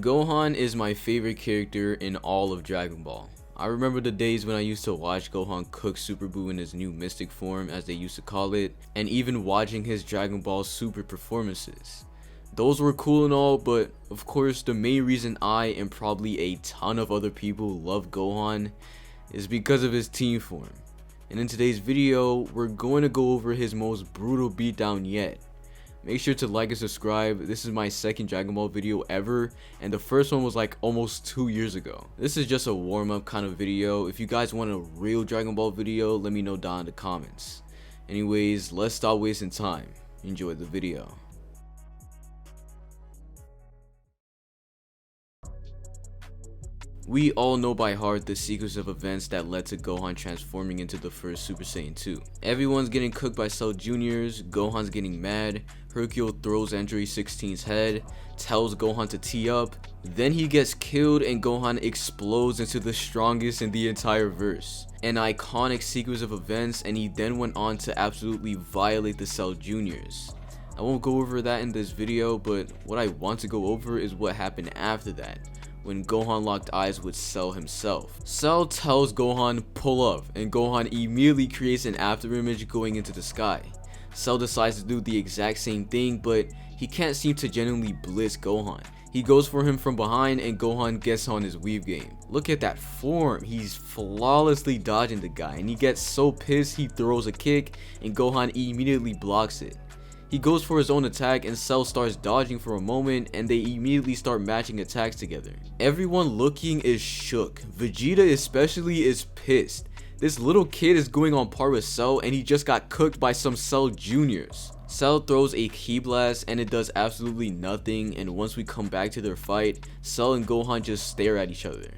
Gohan is my favorite character in all of Dragon Ball. I remember the days when I used to watch Gohan cook Super Buu in his new mystic form, as they used to call it, and even watching his Dragon Ball Super performances. Those were cool and all, but of course the main reason I and probably a ton of other people love Gohan is because of his team form. And in today's video, we're going to go over his most brutal beatdown yet. Make sure to like and subscribe. This is my second Dragon Ball video ever, and the first one was like almost 2 years ago. This is just a warm-up kind of video. If you guys want a real Dragon Ball video, let me know down in the comments. Anyways, let's stop wasting time. Enjoy the video. We all know by heart the sequence of events that led to Gohan transforming into the first Super Saiyan 2. Everyone's getting cooked by Cell Jr.'s, Gohan's getting mad, Hercule throws Android 16's head, tells Gohan to tee up, then he gets killed and Gohan explodes into the strongest in the entire verse. An iconic sequence of events, and he then went on to absolutely violate the Cell Jr.'s. I won't go over that in this video, but what I want to go over is what happened after that, when Gohan locked eyes with Cell himself. Cell tells Gohan pull up, and Gohan immediately creates an afterimage going into the sky. Cell decides to do the exact same thing, but he can't seem to genuinely blitz Gohan. He goes for him from behind and Gohan gets on his weave game. Look at that form, he's flawlessly dodging the guy, and he gets so pissed he throws a kick and Gohan immediately blocks it. He goes for his own attack and Cell starts dodging for a moment, and they immediately start matching attacks together. Everyone looking is shook. Vegeta especially is pissed. This little kid is going on par with Cell and he just got cooked by some Cell Juniors. Cell throws a Ki Blast and it does absolutely nothing, and once we come back to their fight, Cell and Gohan just stare at each other.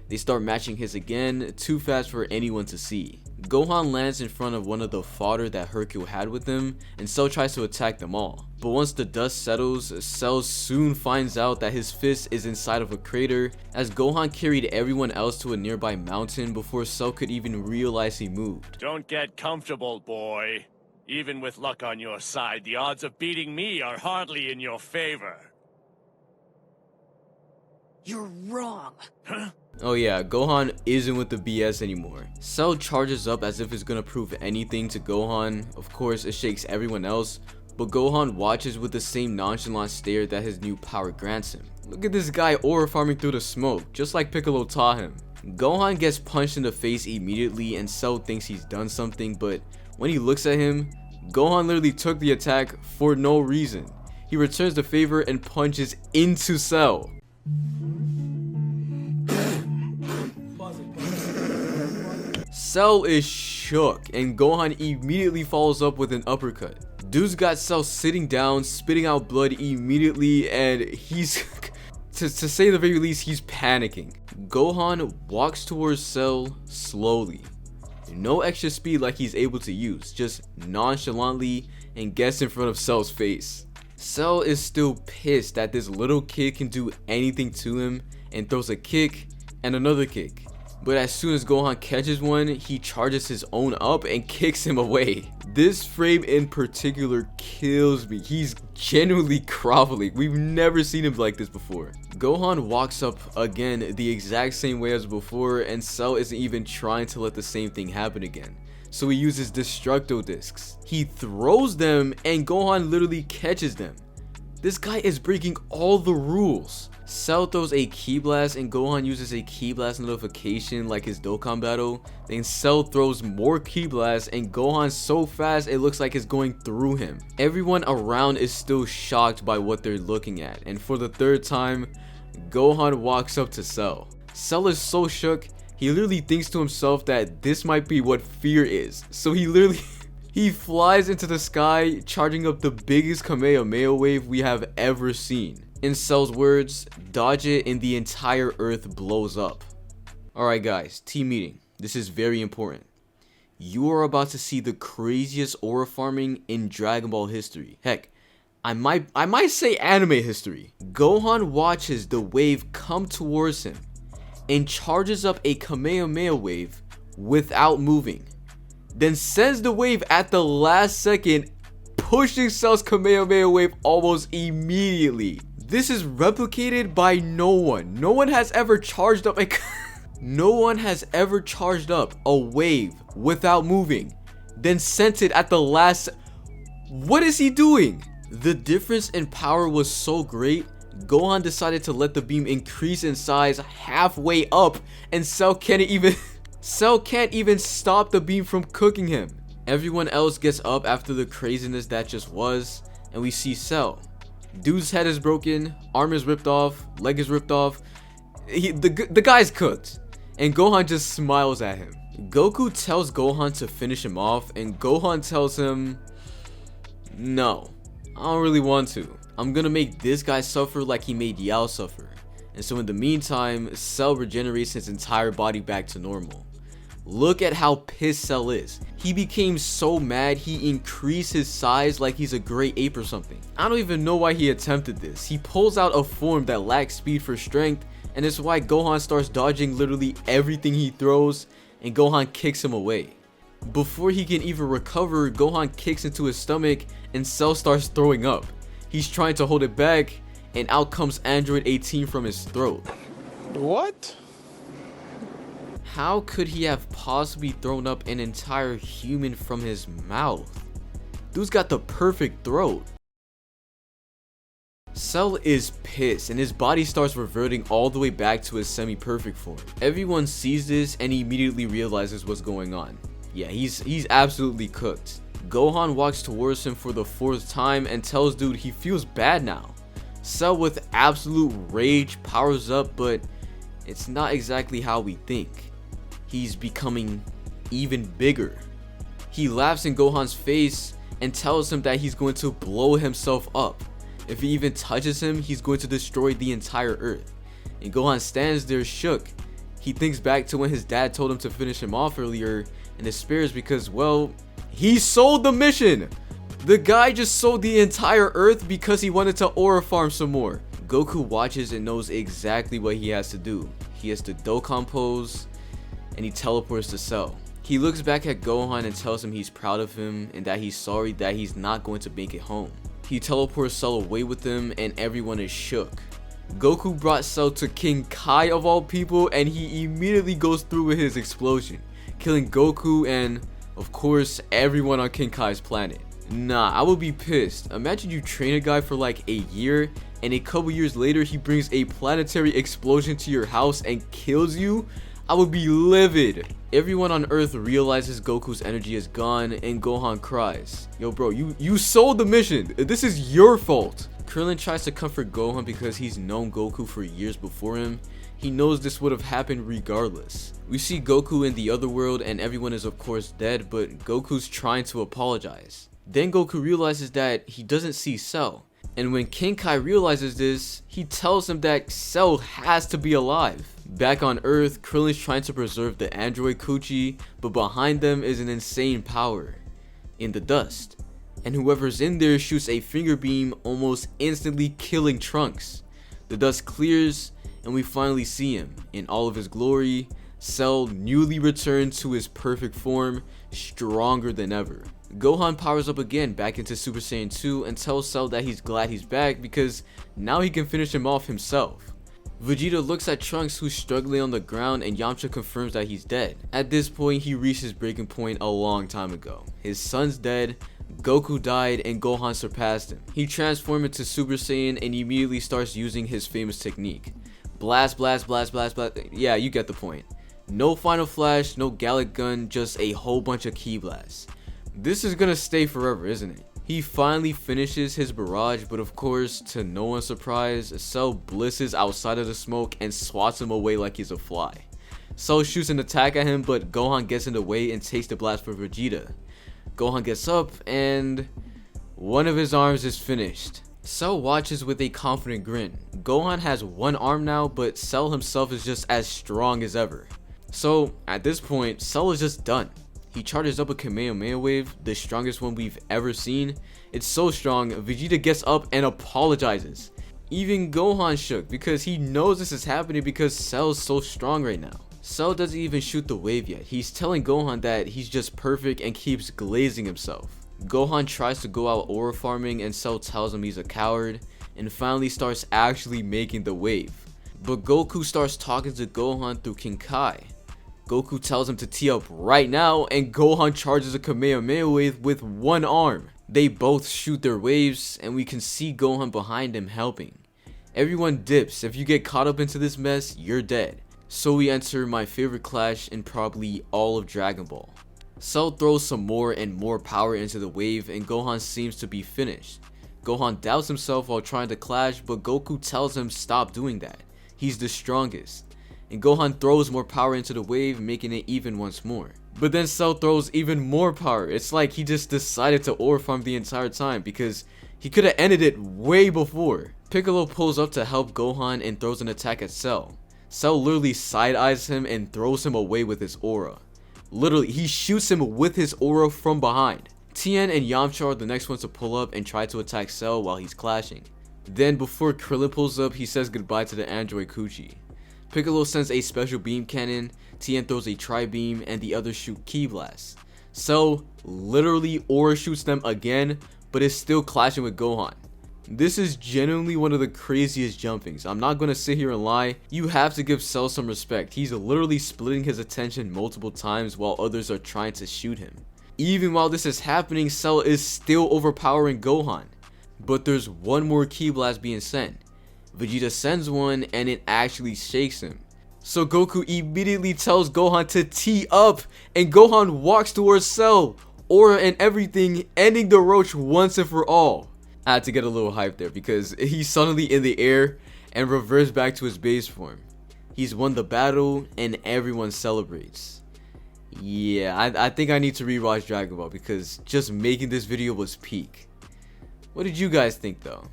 They start matching hits again, too fast for anyone to see. Gohan lands in front of one of the fodder that Hercule had with him, and Cell tries to attack them all. But once the dust settles, Cell soon finds out that his fist is inside of a crater, as Gohan carried everyone else to a nearby mountain before Cell could even realize he moved. Don't get comfortable, boy. Even with luck on your side, the odds of beating me are hardly in your favor. You're wrong. Huh? Oh yeah, Gohan isn't with the BS anymore. Cell charges up as if it's gonna prove anything to Gohan. Of course, it shakes everyone else, but Gohan watches with the same nonchalant stare that his new power grants him. Look at this guy aura farming through the smoke, just like Piccolo taught him. Gohan gets punched in the face immediately and Cell thinks he's done something, but when he looks at him, Gohan literally took the attack for no reason. He returns the favor and punches into Cell. Cell is shook and Gohan immediately follows up with an uppercut. Dude's got Cell sitting down, spitting out blood immediately, and he's to say the very least, he's panicking. Gohan walks towards Cell slowly. No extra speed like he's able to use, just nonchalantly, and gets in front of Cell's face. Cell is still pissed that this little kid can do anything to him and throws a kick and another kick. But as soon as Gohan catches one, he charges his own up and kicks him away. This frame in particular kills me. He's genuinely groveling. We've never seen him like this before. Gohan walks up again the exact same way as before, and Cell isn't even trying to let the same thing happen again. So he uses Destructo Discs. He throws them and Gohan literally catches them. This guy is breaking all the rules. Cell throws a Ki Blast and Gohan uses a Ki Blast notification like his Dokkan battle. Then Cell throws more Ki Blasts and Gohan's so fast it looks like it's going through him. Everyone around is still shocked by what they're looking at, and for the third time, Gohan walks up to Cell. Cell is so shook, he literally thinks to himself that this might be what fear is. So he flies into the sky, charging up the biggest Kamehameha wave we have ever seen. In Cell's words, dodge it and the entire earth blows up. Alright guys, team meeting. This is very important. You are about to see the craziest aura farming in Dragon Ball history. Heck, I might say anime history. Gohan watches the wave come towards him and charges up a Kamehameha wave without moving. Then sends the wave at the last second, pushing Cell's Kamehameha wave almost immediately. This is replicated by no one. No one has ever charged up a no one has ever charged up a wave without moving, then sent it at the last. What is he doing? The difference in power was so great, Gohan decided to let the beam increase in size halfway up, and Cell can't even Cell can't even stop the beam from cooking him. Everyone else gets up after the craziness that just was, and we see Cell. Dude's head is broken, arm is ripped off, leg is ripped off. The guy's cooked, and Gohan just smiles at him. Goku tells Gohan to finish him off, and Gohan tells him, no, I don't really want to. I'm gonna make this guy suffer like he made Yao suffer. And so in the meantime, Cell regenerates his entire body back to normal. Look at how pissed Cell is. He became so mad he increased his size like he's a great ape or something. I don't even know why he attempted this. He pulls out a form that lacks speed for strength, and it's why Gohan starts dodging literally everything he throws, and Gohan kicks him away. Before he can even recover, Gohan kicks into his stomach and Cell starts throwing up. He's trying to hold it back, and out comes Android 18 from his throat. What? How could he have possibly thrown up an entire human from his mouth? Dude's got the perfect throat. Cell is pissed, and his body starts reverting all the way back to his semi-perfect form. Everyone sees this and he immediately realizes what's going on. Yeah, he's absolutely cooked. Gohan walks towards him for the 4th time and tells dude he feels bad now. Cell with absolute rage powers up, but it's not exactly how we think. He's becoming even bigger. He laughs in Gohan's face and tells him that he's going to blow himself up. If he even touches him, he's going to destroy the entire earth. And Gohan stands there shook. He thinks back to when his dad told him to finish him off earlier and despairs because, well, he sold the mission. The guy just sold the entire earth because he wanted to aura farm some more. Goku watches and knows exactly what he has to do. He has to Dokkan pose and he teleports to Cell. He looks back at Gohan and tells him he's proud of him and that he's sorry that he's not going to make it home. He teleports Cell away with him and everyone is shook. Goku brought Cell to King Kai of all people and he immediately goes through with his explosion, killing Goku and, of course, everyone on King Kai's planet. Nah, I would be pissed. Imagine you train a guy for like a year and a couple years later he brings a planetary explosion to your house and kills you. I would be livid. Everyone on Earth realizes Goku's energy is gone and Gohan cries. Yo bro, you sold the mission. This is your fault. Krillin tries to comfort Gohan because he's known Goku for years before him. He knows this would have happened regardless. We see Goku in the other world and everyone is of course dead, but Goku's trying to apologize. Then Goku realizes that he doesn't see Cell. And when King Kai realizes this, he tells him that Cell has to be alive. Back on Earth, Krillin's trying to preserve the android Coochie, but behind them is an insane power in the dust. And whoever's in there shoots a finger beam, almost instantly killing Trunks. The dust clears and we finally see him in all of his glory. Cell newly returned to his perfect form, stronger than ever. Gohan powers up again back into Super Saiyan 2 and tells Cell that he's glad he's back because now he can finish him off himself. Vegeta looks at Trunks who's struggling on the ground and Yamcha confirms that he's dead. At this point he reached his breaking point a long time ago. His son's dead, Goku died, and Gohan surpassed him. He transformed into Super Saiyan and immediately starts using his famous technique. Blast, blast, blast, blast, blast. Yeah, you get the point. No final flash, no Gallic gun, just a whole bunch of ki blasts. This is gonna stay forever, isn't it? He finally finishes his barrage, but of course, to no one's surprise, Cell blisses outside of the smoke and swats him away like he's a fly. Cell shoots an attack at him, but Gohan gets in the way and takes the blast for Vegeta. Gohan gets up and one of his arms is finished. Cell watches with a confident grin. Gohan has one arm now, but Cell himself is just as strong as ever. So at this point, Cell is just done. He charges up a Kamehameha wave, the strongest one we've ever seen. It's so strong, Vegeta gets up and apologizes. Even Gohan shook because he knows this is happening because Cell's so strong right now. Cell doesn't even shoot the wave yet. He's telling Gohan that he's just perfect and keeps glazing himself. Gohan tries to go out aura farming and Cell tells him he's a coward. and finally starts actually making the wave. But Goku starts talking to Gohan through Kinkai. Goku tells him to tee up right now, and Gohan charges a Kamehameha wave with one arm. They both shoot their waves, and we can see Gohan behind him helping. Everyone dips. If you get caught up into this mess, you're dead. So we enter my favorite clash in probably all of Dragon Ball. Cell throws some more and more power into the wave, and Gohan seems to be finished. Gohan doubts himself while trying to clash, but Goku tells him stop doing that. He's the strongest. And Gohan throws more power into the wave, making it even once more. But then Cell throws even more power. It's like he just decided to aura farm the entire time, because he could have ended it way before. Piccolo pulls up to help Gohan and throws an attack at Cell. Cell literally side-eyes him and throws him away with his aura. Literally, he shoots him with his aura from behind. Tien and Yamcha are the next ones to pull up and try to attack Cell while he's clashing. Then before Krillin pulls up, he says goodbye to the android Kuchi. Piccolo sends a special beam cannon, Tien throws a tri-beam, and the others shoot ki blasts. Cell literally aura shoots them again, but is still clashing with Gohan. This is genuinely one of the craziest jumpings. I'm not gonna sit here and lie. You have to give Cell some respect. He's literally splitting his attention multiple times while others are trying to shoot him. Even while this is happening, Cell is still overpowering Gohan. But there's one more ki blast being sent. Vegeta sends one and it actually shakes him. So Goku immediately tells Gohan to tee up, and Gohan walks towards Cell, aura and everything, ending the roach once and for all. I had to get a little hype there because he's suddenly in the air and reverts back to his base form. He's won the battle and everyone celebrates. Yeah, I think I need to rewatch Dragon Ball because just making this video was peak. What did you guys think though?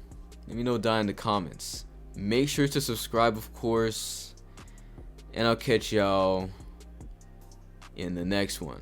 Let me know down in the comments. Make sure to subscribe, of course, and I'll catch y'all in the next one.